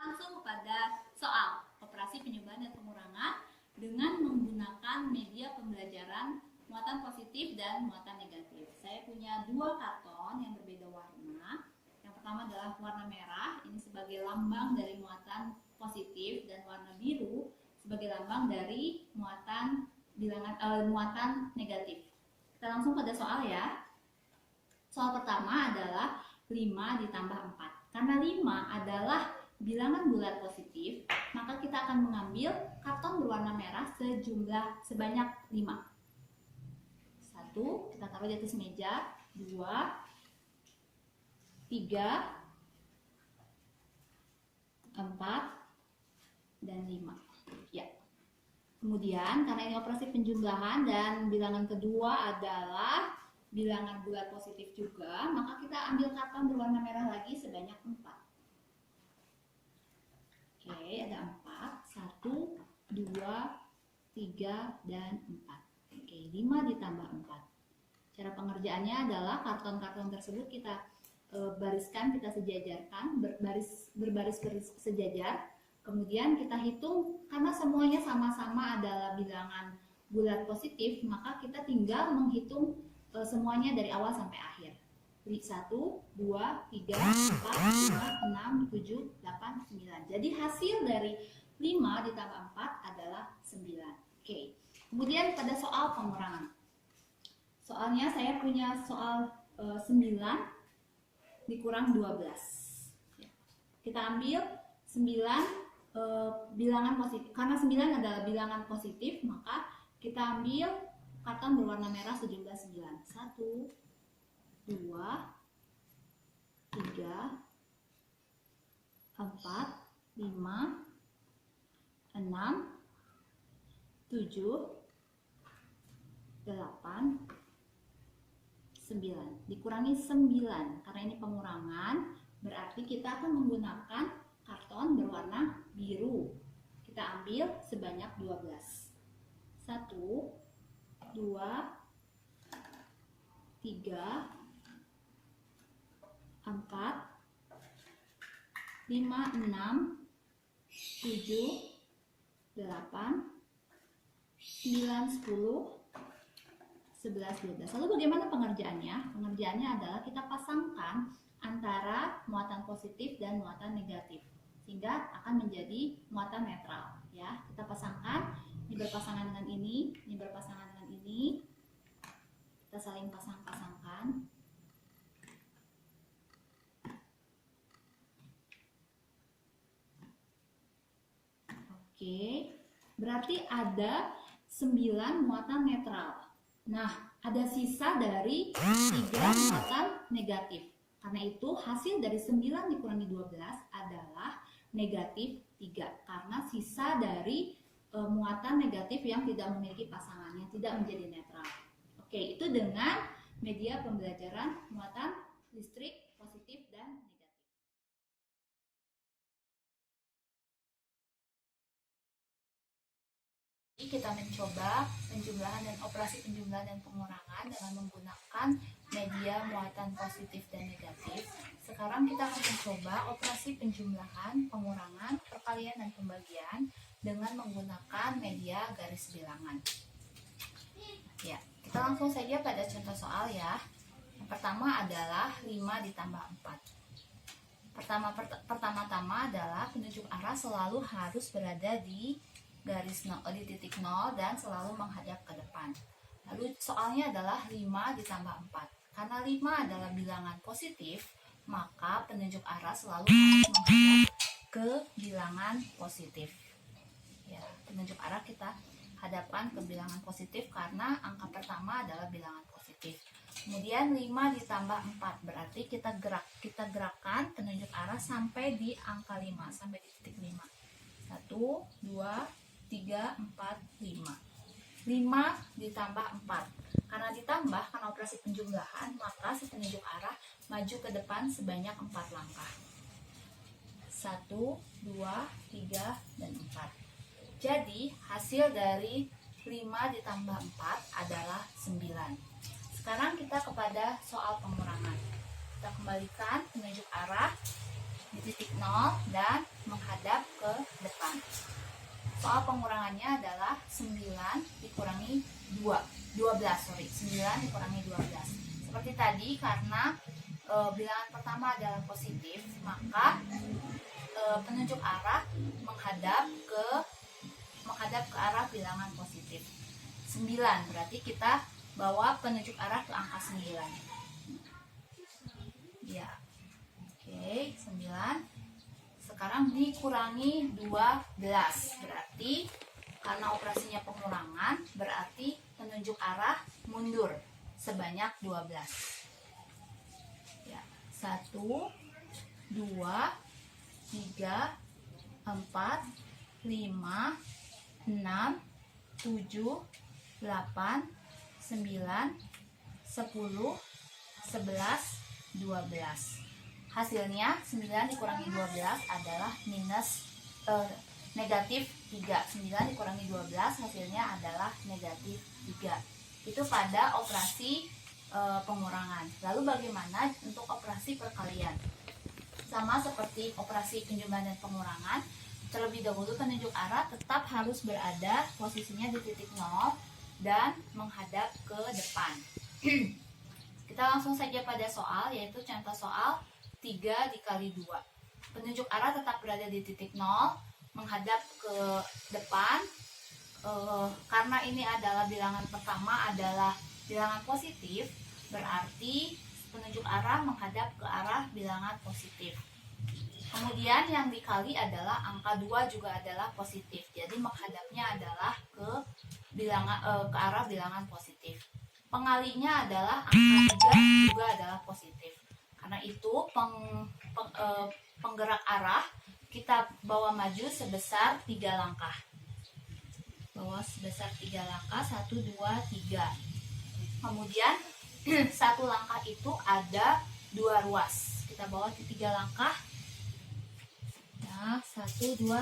Langsung kepada soal operasi penjumlahan dan pengurangan dengan menggunakan media pembelajaran muatan positif dan muatan negatif. Saya punya dua karton yang berbeda warna. Yang pertama adalah warna merah, ini sebagai lambang dari muatan positif, dan warna biru sebagai lambang dari muatan muatan negatif. Kita langsung pada soal ya. Soal pertama adalah 5 ditambah 4. Karena 5 adalah bilangan bulat positif, maka kita akan mengambil karton berwarna merah sebanyak 5. 1, kita taruh di atas meja. 2, 3, 4, dan 5. Ya. Kemudian karena ini operasi penjumlahan dan bilangan kedua adalah bilangan bulat positif juga, maka kita ambil karton berwarna merah lagi sebanyak 4. Oke, ada 4. 1, 2, 3, dan 4. Oke, 5 ditambah 4. Cara pengerjaannya adalah karton-karton tersebut kita bariskan, kita sejajarkan, berbaris sejajar. Kemudian kita hitung, karena semuanya sama-sama adalah bilangan bulat positif, maka kita tinggal menghitung semuanya dari awal sampai akhir. 1, 2, 3, 4, 5, 6, 7, 8, 9. Jadi hasil dari 5 ditambah 4 adalah 9. Oke. Kemudian pada soal pengurangan. Soalnya saya punya soal 9 dikurang 12. Kita ambil 9 bilangan positif. Karena 9 adalah bilangan positif, maka kita ambil karton berwarna merah sejumlah 9. 1, 2, 3, 4, 5, 6, 7, 8, 9. Dikurangi 9 karena ini pengurangan, berarti kita akan menggunakan karton berwarna biru. Kita ambil sebanyak 12. 1, 2, 3, 4, 5, 6, 7, 8, 9, 10, 11, 12. Lalu bagaimana pengerjaannya? Pengerjaannya adalah kita pasangkan antara muatan positif dan muatan negatif, sehingga akan menjadi muatan netral. Ya, kita pasangkan, ini berpasangan dengan ini berpasangan dengan ini. Kita saling pasang-pasangkan. Oke, berarti ada 9 muatan netral. Nah, ada sisa dari 3 muatan negatif. Karena itu hasil dari 9 dikurangi 12 adalah negatif 3. Karena sisa dari muatan negatif yang tidak memiliki pasangan, yang tidak menjadi netral. Oke, itu dengan media pembelajaran muatan listrik positif dan negatif. Kita mencoba penjumlahan dan operasi penjumlahan dan pengurangan dengan menggunakan media muatan positif dan negatif. Sekarang kita akan mencoba operasi penjumlahan, pengurangan, perkalian, dan pembagian dengan menggunakan media garis bilangan. Ya, kita langsung saja pada contoh soal ya. Yang pertama adalah 5 ditambah 4. Pertama-tama adalah penunjuk arah selalu harus berada di titik 0 dan selalu menghadap ke depan. Lalu soalnya adalah 5 ditambah 4. Karena 5 adalah bilangan positif, maka penunjuk arah selalu harus menghadap ke bilangan positif. Ya, penunjuk arah kita hadapkan ke bilangan positif karena angka pertama adalah bilangan positif. Kemudian 5 ditambah 4 berarti kita gerakkan penunjuk arah sampai di angka 5, sampai di titik 5. 1, 2, 3, 4, 5. 5 ditambah 4. Karena ditambah, karena operasi penjumlahan, maka si penunjuk arah maju ke depan sebanyak 4 langkah. 1, 2, 3, dan 4. Jadi, hasil dari 5 ditambah 4 adalah 9. Sekarang kita kepada soal pengurangan. Kita kembalikan penunjuk arah di titik 0 dan menghadap ke depan. Soal pengurangannya adalah 9 dikurangi 12, 9 dikurangi 12. Seperti tadi, karena bilangan pertama adalah positif, maka penunjuk arah menghadap ke arah bilangan positif. 9 berarti kita bawa penunjuk arah ke angka 9. Ya. Oke, 9. Sekarang dikurangi 12. Berarti karena operasinya pengurangan, berarti penunjuk arah mundur sebanyak 12. Ya, 1 2 3 4 5 6 7 8 9 10 11 12. Hasilnya 9 dikurangi 12 adalah negatif 3. 9 dikurangi 12 hasilnya adalah negatif 3. Itu pada operasi pengurangan. Lalu bagaimana untuk operasi perkalian? Sama seperti operasi penjumlahan dan pengurangan, terlebih dahulu penunjuk arah tetap harus berada posisinya di titik 0 dan menghadap ke depan. Kita langsung saja pada soal, yaitu contoh soal 3 dikali 2. Penunjuk arah tetap berada di titik 0, menghadap ke depan. Karena ini adalah bilangan pertama adalah bilangan positif, berarti penunjuk arah menghadap ke arah bilangan positif. Kemudian yang dikali adalah angka 2 juga adalah positif. Jadi menghadapnya adalah ke arah bilangan positif. Pengalinya adalah angka 3 juga adalah positif. Karena itu penggerak arah kita bawa maju sebesar 3 langkah. Bawa sebesar 3 langkah, 1, 2, 3. Kemudian satu langkah itu ada 2 ruas. Kita bawa di 3 langkah. Nah, 1, 2,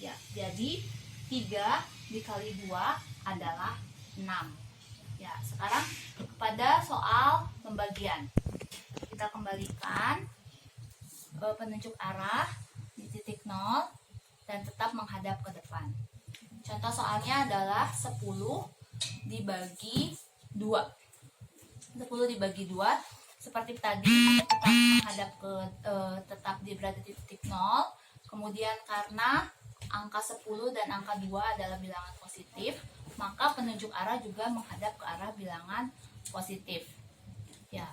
3. Jadi 3 dikali 2 adalah 6. Ya, sekarang pada soal pembagian. Kita kembalikan penunjuk arah di titik 0 dan tetap menghadap ke depan. Contoh soalnya adalah 10 dibagi 2. 10 dibagi 2 seperti tadi, tetap menghadap ke tetap berada di titik 0. Kemudian karena angka 10 dan angka 2 adalah bilangan positif, maka penunjuk arah juga menghadap ke arah bilangan positif. Ya.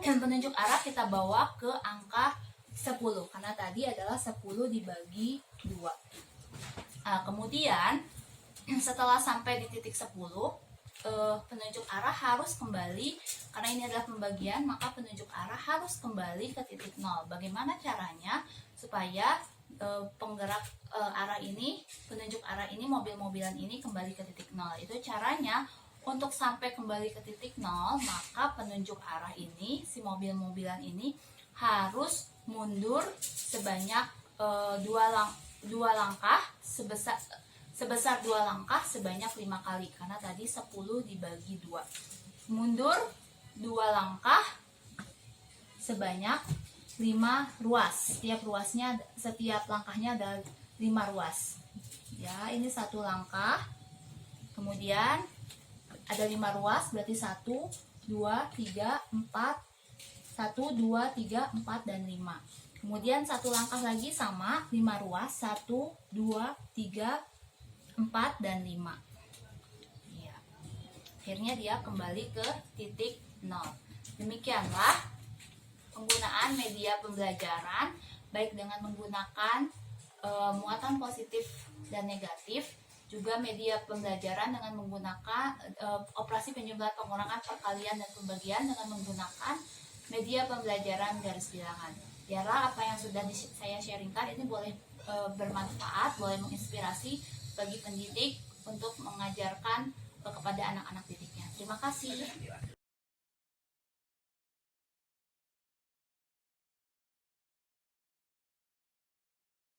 Penunjuk arah kita bawa ke angka 10 karena tadi adalah 10 dibagi 2. Nah, kemudian setelah sampai di titik 10, penunjuk arah harus kembali, karena ini adalah pembagian, maka penunjuk arah harus kembali ke titik 0. Bagaimana caranya supaya penggerak arah ini, penunjuk arah ini, mobil-mobilan ini kembali ke titik 0? Itu caranya, untuk sampai kembali ke titik 0, maka penunjuk arah ini, si mobil-mobilan ini harus mundur sebanyak 2 langkah, sebesar 2 langkah sebanyak 5 kali, karena tadi 10 dibagi 2. Mundur 2 langkah sebanyak 5 ruas. Setiap langkahnya ada 5 ruas. Ya, ini 1 langkah. Kemudian ada 5 ruas, berarti 1, 2, 3, 4. 1, 2, 3, 4, dan 5. Kemudian 1 langkah lagi sama 5 ruas, 1, 2, 3, 4, dan 5. Ya. Akhirnya dia kembali ke titik 0. Demikianlah penggunaan media pembelajaran, baik dengan menggunakan muatan positif dan negatif, juga media pembelajaran dengan menggunakan operasi penjumlahan, pengurangan, perkalian, dan pembagian dengan menggunakan media pembelajaran garis bilangan. Biarlah apa yang sudah saya sharingkan ini boleh bermanfaat, boleh menginspirasi bagi pendidik untuk mengajarkan kepada anak-anak didiknya. Terima kasih.